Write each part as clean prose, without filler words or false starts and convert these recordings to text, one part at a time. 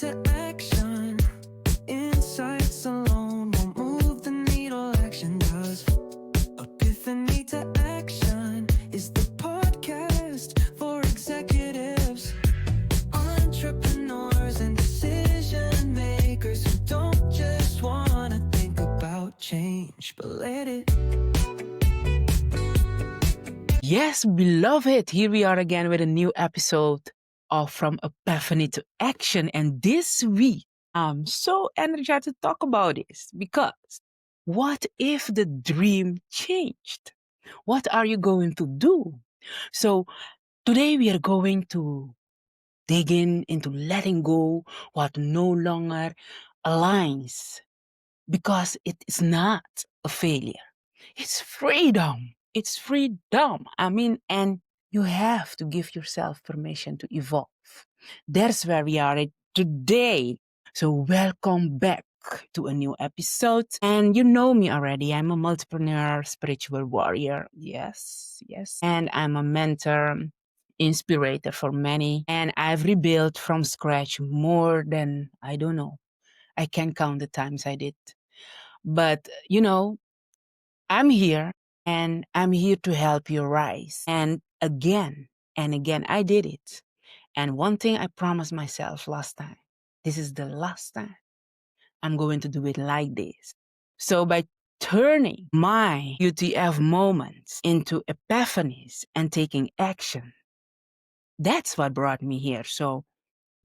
to action. Insights alone won't move the needle, action does. Epiphany to action is the podcast for executives, entrepreneurs, and decision makers who don't just want to think about change, but let it. Yes, beloved, here we are again with a new episode of From Epiphany to Action. And this week, I'm so energized to talk about this because what if the dream changed? What are you going to do? So today we are going to dig into letting go what no longer aligns because it is not a failure. It's freedom. It's freedom. And you have to give yourself permission to evolve. That's where we are at today. So welcome back to a new episode. And you know me already. I'm a multipreneur, spiritual warrior. Yes, yes. And I'm a mentor, inspirator for many. And I've rebuilt from scratch more than, I don't know. I can't count the times I did. But, I'm here and I'm here to help you rise. And again, I did it. And one thing I promised myself last time, this is the last time I'm going to do it like this. So by turning my UTF moments into epiphanies and taking action, that's what brought me here. So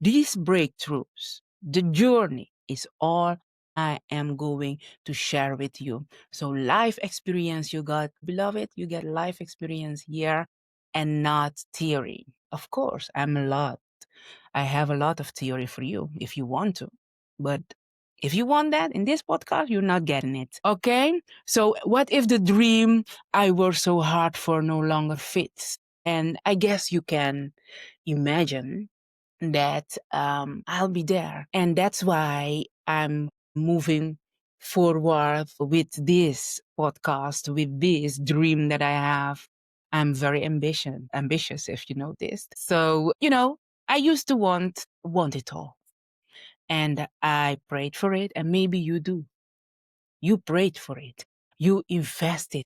these breakthroughs, the journey is all I am going to share with you. So life experience you got, beloved, you get life experience here and not theory. Of course, I have a lot of theory for you if you want to. But if you want that in this podcast, you're not getting it. Okay? So what if the dream I worked so hard for no longer fits? And I guess you can imagine that I'll be there. And that's why I'm moving forward with this podcast, with this dream that I have. I'm very ambitious, if you noticed. So, I used to want it all. And I prayed for it, and maybe you do. You prayed for it. You invested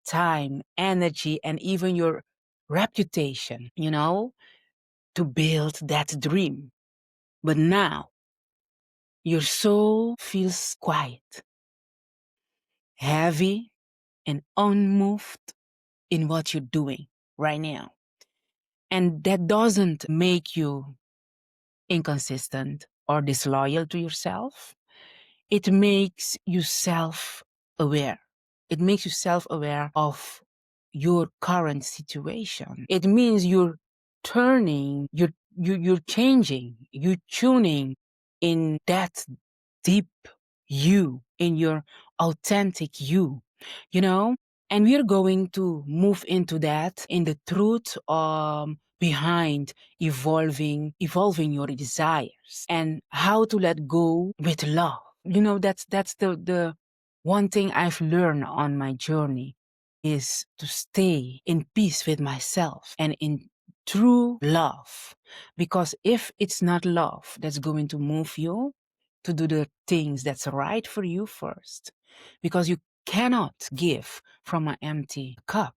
time, energy, and even your reputation, to build that dream. But now your soul feels quiet, heavy, and unmoved in what you're doing right now. And that doesn't make you inconsistent or disloyal to yourself. It makes you self aware. It makes you self aware of your current situation. It means you're turning, you're changing, you're tuning in that deep you, in your authentic you. And we're going to move into that, in the truth behind evolving your desires and how to let go with love. That's the one thing I've learned on my journey is to stay in peace with myself and in true love. Because if it's not love that's going to move you to do the things that's right for you first, because you cannot give from an empty cup.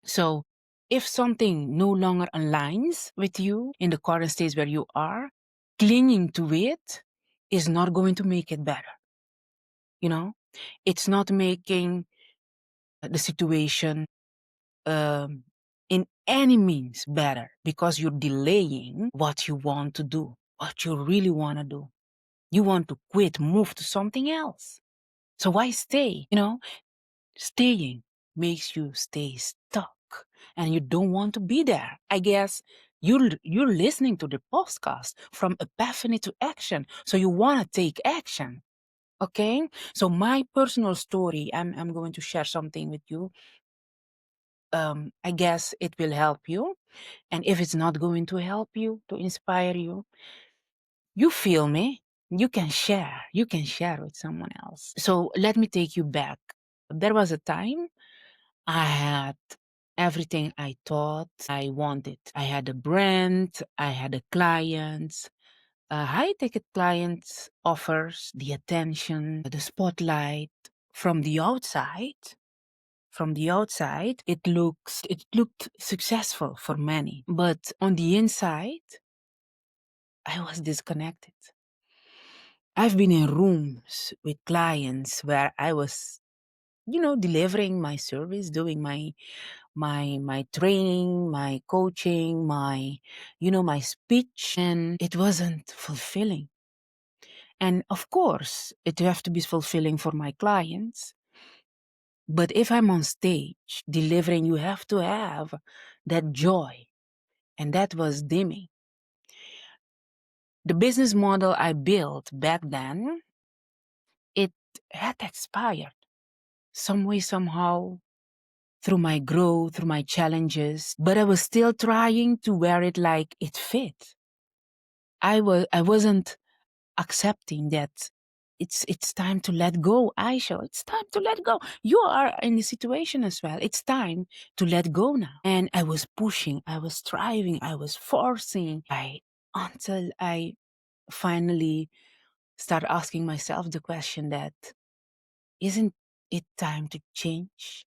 So if something no longer aligns with you in the current stage where you are, clinging to it is not going to make it better. It's not making the situation in any means better, because you're delaying what you want to do, what you really want to do. You want to quit, move to something else. So why stay? Staying makes you stay stuck and you don't want to be there. I guess you're listening to the podcast From Epiphany to Action. So you want to take action. Okay? So my personal story, I'm going to share something with you. I guess it will help you. And if it's not going to help you, to inspire you, you feel me? You can share. You can share with someone else. So let me take you back. There was a time I had everything I thought I wanted. I had a brand, I had a client, A high ticket client offers the attention, the spotlight from the outside. From the outside, it looked successful for many, but on the inside, I was disconnected. I've been in rooms with clients where I was, delivering my service, doing my training, my coaching, my speech, and it wasn't fulfilling. And of course, it have to be fulfilling for my clients. But if I'm on stage delivering, you have to have that joy. And that was dimming. The business model I built back then, it had expired some way, somehow, through my growth, through my challenges, but I was still trying to wear it like it fit. I wasn't accepting that it's time to let go, Aisha. It's time to let go. You are in the situation as well. It's time to let go now. And I was pushing, I was striving, I was forcing, until I finally start asking myself the question that isn't it time to change?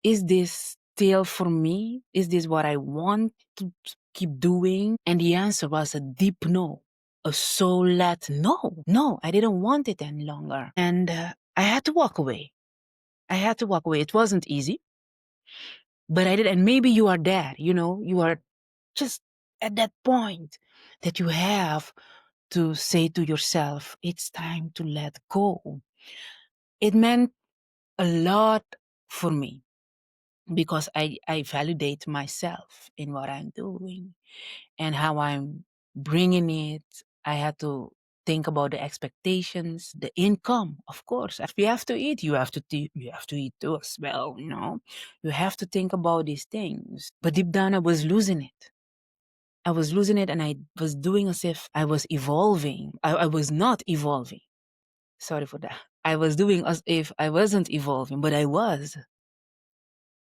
Is this still for me? Is this what I want to keep doing? And the answer was a deep no, a soul-led no. No, I didn't want it any longer. And I had to walk away. I had to walk away. It wasn't easy, but I did. And maybe you are there, you are just at that point that you have to say to yourself, it's time to let go. It meant a lot for me because I validate myself in what I'm doing and how I'm bringing it. I had to think about the expectations, the income, of course. If you have to eat, you have to eat too as well, You have to think about these things. But deep down, I was losing it. I was losing it and I was doing as if I was evolving. I was not evolving. Sorry for that. I was doing as if I wasn't evolving, but I was.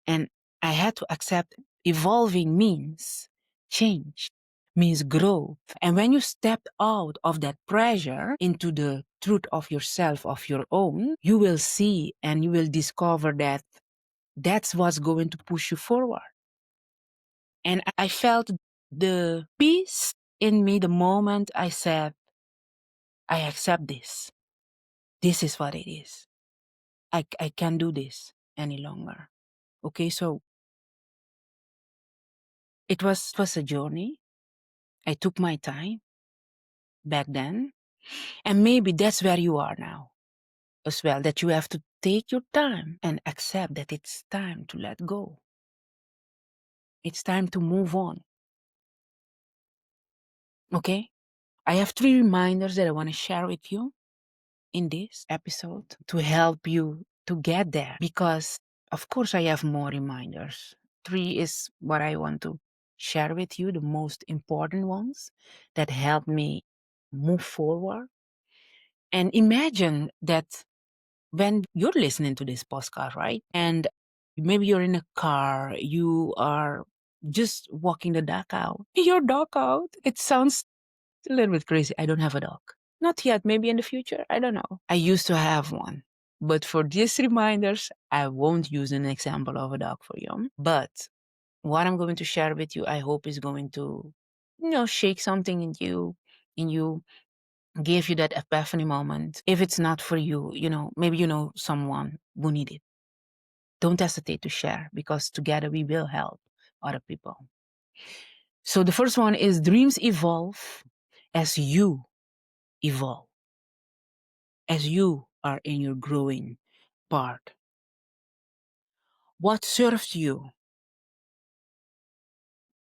And I had to accept evolving means change, means growth. And when you step out of that pressure into the truth of yourself, of your own, you will see and you will discover that that's what's going to push you forward. And I felt the peace in me the moment I said, I accept this. This is what it is. I can't do this any longer. Okay, so it was a journey. I took my time back then. And maybe that's where you are now as well, that you have to take your time and accept that it's time to let go. It's time to move on. Okay? I have 3 reminders that I want to share with you in this episode to help you to get there because, of course, I have more reminders. 3 is what I want to share with you, the most important ones that help me move forward. And imagine that when you're listening to this podcast, right? And maybe you're in a car, you are just walking the dog out. Your dog out. It sounds a little bit crazy. I don't have a dog. Not yet, maybe in the future. I don't know. I used to have one. But for these reminders, I won't use an example of a dog for you. But what I'm going to share with you, I hope is going to, shake something in you, give you that epiphany moment. If it's not for you, maybe you know someone who need it. Don't hesitate to share because together we will help other people. So the first one is dreams evolve as you evolve, as you are in your growing part. What served you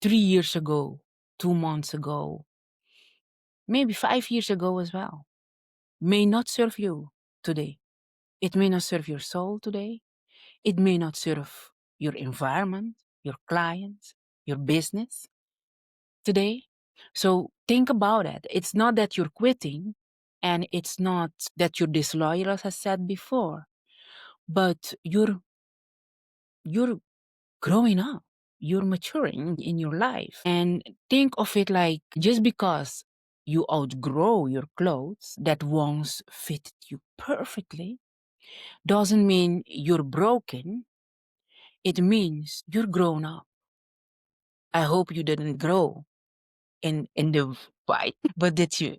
3 years ago, 2 months ago, maybe 5 years ago as well, may not serve you today. It may not serve your soul today. It may not serve your environment, your clients, your business today. So think about it. It's not that you're quitting and it's not that you're disloyal, as I said before, but you're growing up. You're maturing in your life. And think of it like just because you outgrow your clothes that once fitted you perfectly, doesn't mean you're broken. It means you're grown up. I hope you didn't grow in the height, but that you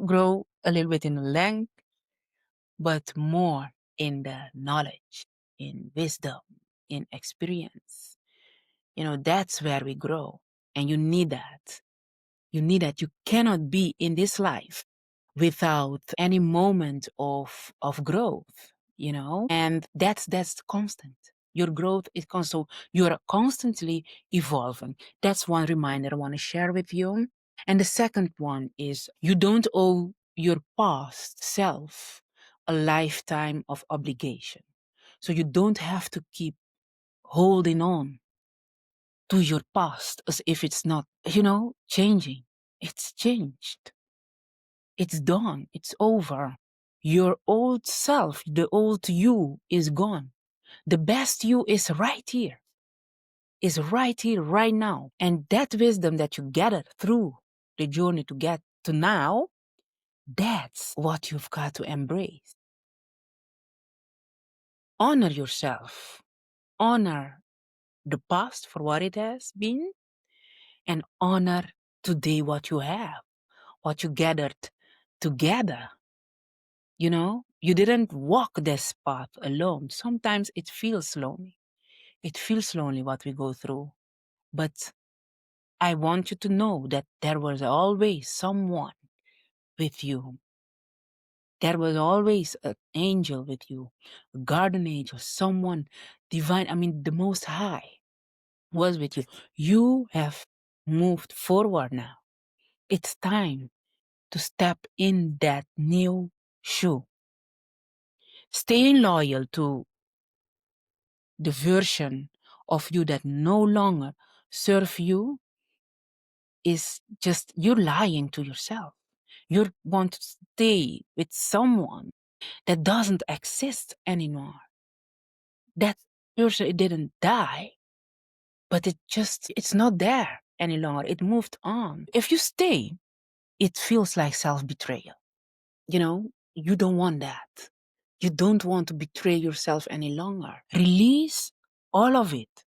grow a little bit in length, but more in the knowledge, in wisdom, in experience. That's where we grow. And you need that. You need that. You cannot be in this life without any moment of growth, and that's constant. Your growth is constant. You're constantly evolving. That's one reminder I want to share with you. And the second one is you don't owe your past self a lifetime of obligation. So you don't have to keep holding on to your past as if it's not, changing. It's changed. It's done. It's over. Your old self, the old you, is gone. The best you is right here, right now. And that wisdom that you gathered through the journey to get to now, that's what you've got to embrace. Honor yourself. Honor the past for what it has been, and honor today what you have, what you gathered together. You didn't walk this path alone. Sometimes it feels lonely. It feels lonely what we go through. But I want you to know that there was always someone with you. There was always an angel with you, a guardian angel, someone divine. I mean, the Most High was with you. You have moved forward now. It's time to step in that new shoe. Staying loyal to the version of you that no longer serve you is just you're lying to yourself. You want to stay with someone that doesn't exist anymore. That person, it didn't die, but it's not there any longer. It moved on. If you stay, it feels like self-betrayal. You don't want that. You don't want to betray yourself any longer. Release all of it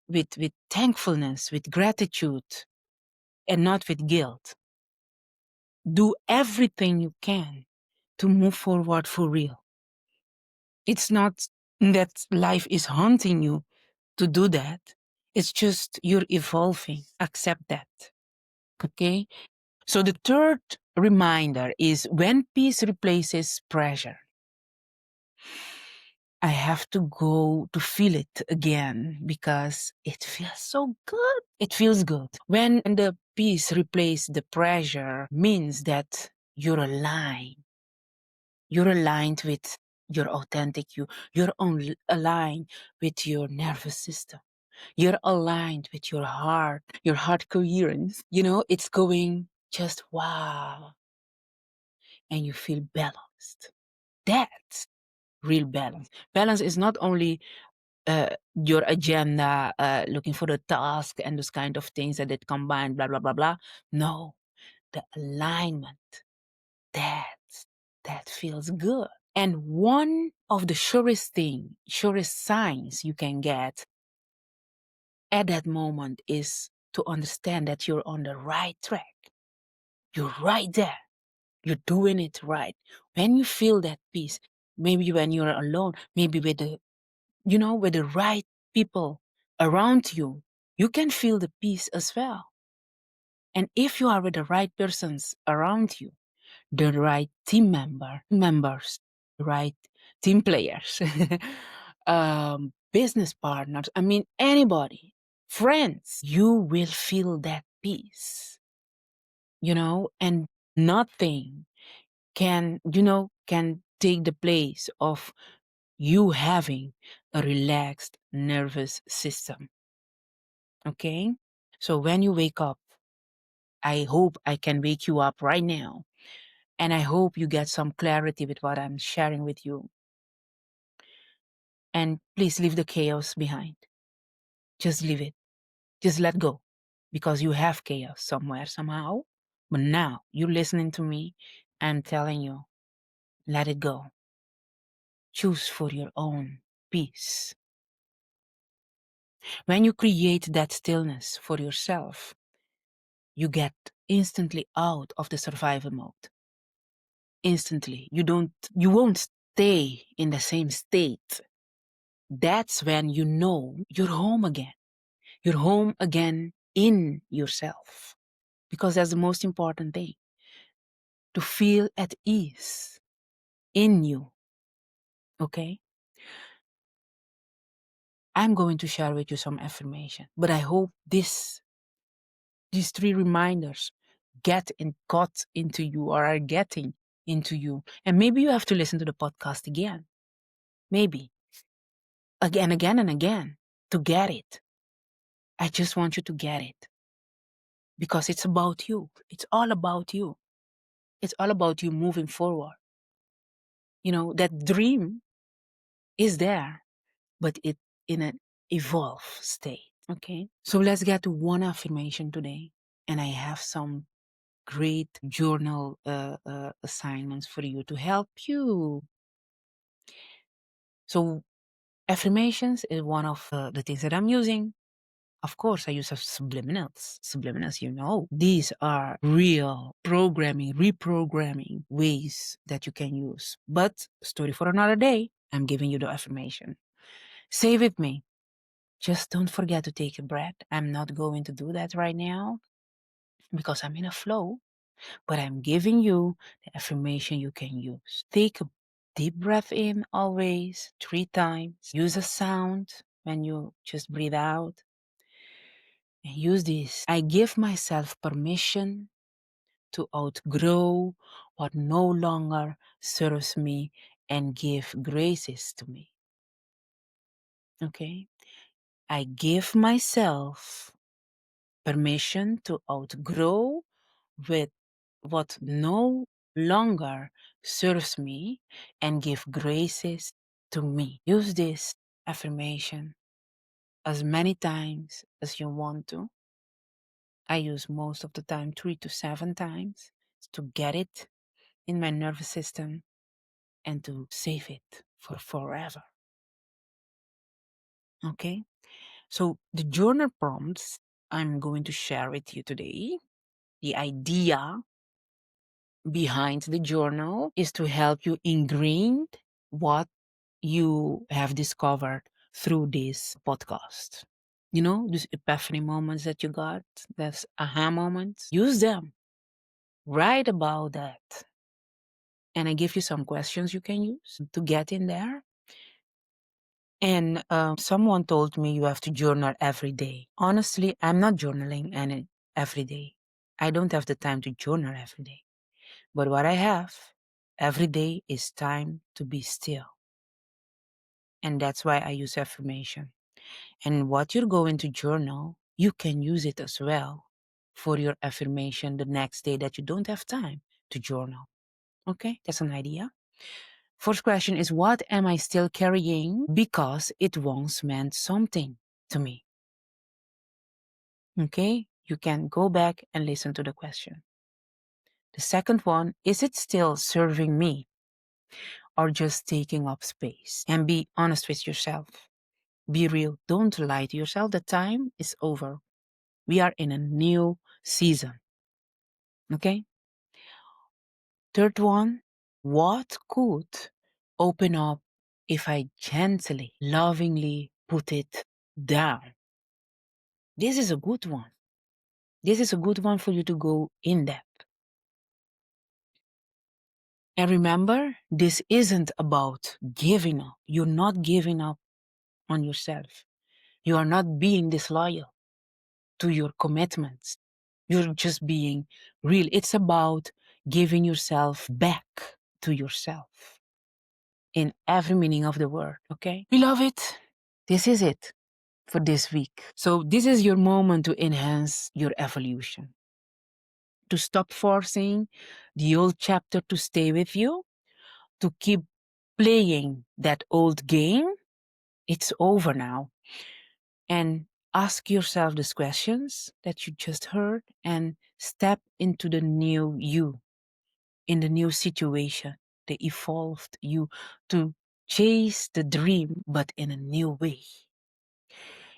with thankfulness, with gratitude, and not with guilt. Do everything you can to move forward for real. It's not that life is haunting you to do that. It's just you're evolving. Accept that. Okay? So the third reminder is when peace replaces pressure. I have to go to feel it again because it feels so good. It feels good. When the peace replaces the pressure means that you're aligned. You're aligned with your authentic you. You're aligned with your nervous system. You're aligned with your heart coherence. It's going just wow. And you feel balanced. That's real balance. Balance is not only your agenda, looking for the task and those kind of things that it combine, blah, blah, blah, blah. No, the alignment, that feels good. And one of the surest signs you can get at that moment is to understand that you're on the right track. You're right there. You're doing it right. When you feel that peace, maybe when you're alone, maybe with the right people around you, you can feel the peace as well. And if you are with the right persons around you, the right members, the right team players, business partners, I mean, anybody, friends, you will feel that peace, and nothing can take the place of you having a relaxed nervous system. Okay? So when you wake up, I hope I can wake you up right now. And I hope you get some clarity with what I'm sharing with you. And please leave the chaos behind. Just leave it. Just let go. Because you have chaos somewhere, somehow. But now you're listening to me. I'm telling you, let it go. Choose for your own peace. When you create that stillness for yourself, you get instantly out of the survival mode. Instantly. You won't stay in the same state. That's when you know you're home again. You're home again in yourself. Because that's the most important thing. To feel at ease in you. Okay? I'm going to share with you some affirmation, but I hope these 3 reminders got into you or are getting into you. And maybe you have to listen to the podcast again. Maybe. Again and again to get it. I just want you to get it. Because it's about you. It's all about you. It's all about you moving forward. You know, that dream is there, but it in an evolved state. Okay. So let's get to one affirmation today. And I have some great journal assignments for you to help you. So affirmations is one of the things that I'm using. Of course, I use subliminals. Subliminals, you know, these are real programming, reprogramming ways that you can use. But story for another day. I'm giving you the affirmation. Say with me. Just don't forget to take a breath. I'm not going to do that right now because I'm in a flow, but I'm giving you the affirmation you can use. Take a deep breath in always, 3 times. Use a sound when you just breathe out. And use this. I give myself permission to outgrow what no longer serves me and give graces to me. Okay? I give myself permission to outgrow with what no longer serves me and give graces to me. Use this affirmation as many times as you want to. I use most of the time 3 to 7 times to get it in my nervous system and to save it for forever. Okay? So the journal prompts I'm going to share with you today, the idea behind the journal is to help you ingrain what you have discovered through this podcast. You know, these epiphany moments that you got, those aha moments, use them. Write about that. And I give you some questions you can use to get in there. And someone told me you have to journal every day. Honestly, I'm not journaling every day. I don't have the time to journal every day. But what I have every day is time to be still. And that's why I use affirmation. And what you're going to journal, you can use it as well for your affirmation the next day that you don't have time to journal. Okay, that's an idea. First question is, what am I still carrying because it once meant something to me? Okay, you can go back and listen to the question. The second one, is it still serving me or just taking up space? And be honest with yourself. Be real. Don't lie to yourself. The time is over. We are in a new season. Okay? Third one, what could open up if I gently, lovingly put it down? This is a good one. This is a good one for you to go in depth. And remember, this isn't about giving up. You're not giving up on yourself. You are not being disloyal to your commitments. You're just being real. It's about giving yourself back to yourself in every meaning of the word, okay? Beloved, this is it for this week. So this is your moment to enhance your evolution, to stop forcing the old chapter to stay with you, to keep playing that old game. It's over now. And Ask yourself these questions that you just heard and step into the new you, in the new situation, the evolved you, to chase the dream, but in a new way.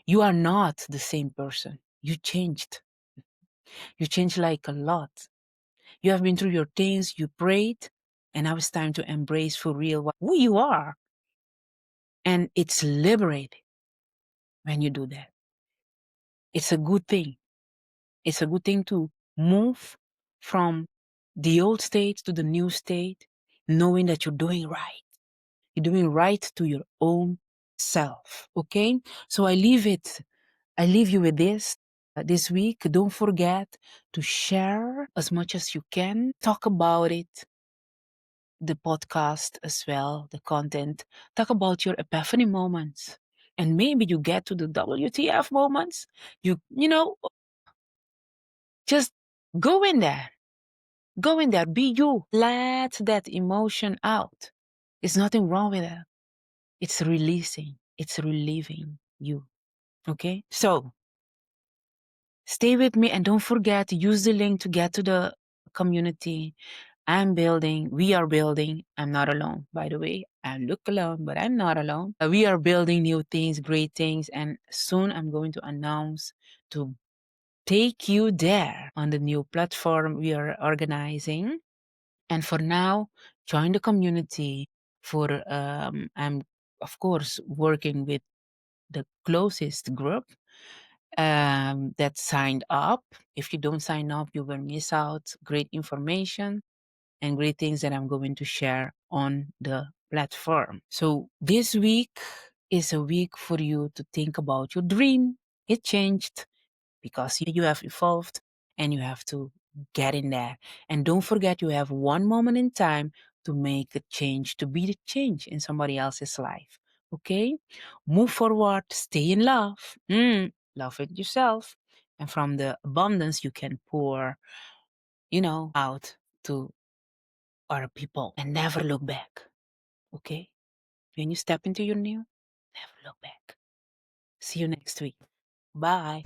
You are not the same person. You changed. You changed like a lot. You have been through your things, you prayed, and now it's time to embrace for real who you are. And it's liberating when you do that. It's a good thing. It's a good thing to move from the old state to the new state, knowing that you're doing right. You're doing right to your own self. Okay? So I leave you with this week. Don't forget to share as much as you can. Talk about it, the podcast as well, the content. Talk about your epiphany moments. And maybe you get to the WTF moments. You know, just go in there. Go in there. Be you. Let that emotion out. There's nothing wrong with that. It's releasing. It's relieving you. Okay? So stay with me and don't forget to use the link to get to the community. I'm building, we are building. I'm not alone, by the way. I look alone, but I'm not alone. We are building new things, great things, and soon I'm going to announce to take you there on the new platform we are organizing. And for now, join the community. I'm of course working with the closest group that signed up. If you don't sign up, you will miss out great information and great things that I'm going to share on the platform. So this week is a week for you to think about your dream. It changed because you have evolved and you have to get in there. And don't forget, you have one moment in time to make the change, to be the change in somebody else's life. Okay? Move forward, stay in love. Love it yourself. And from the abundance, you can pour, out to other people and never look back. Okay? When you step into your new, never look back. See you next week. Bye.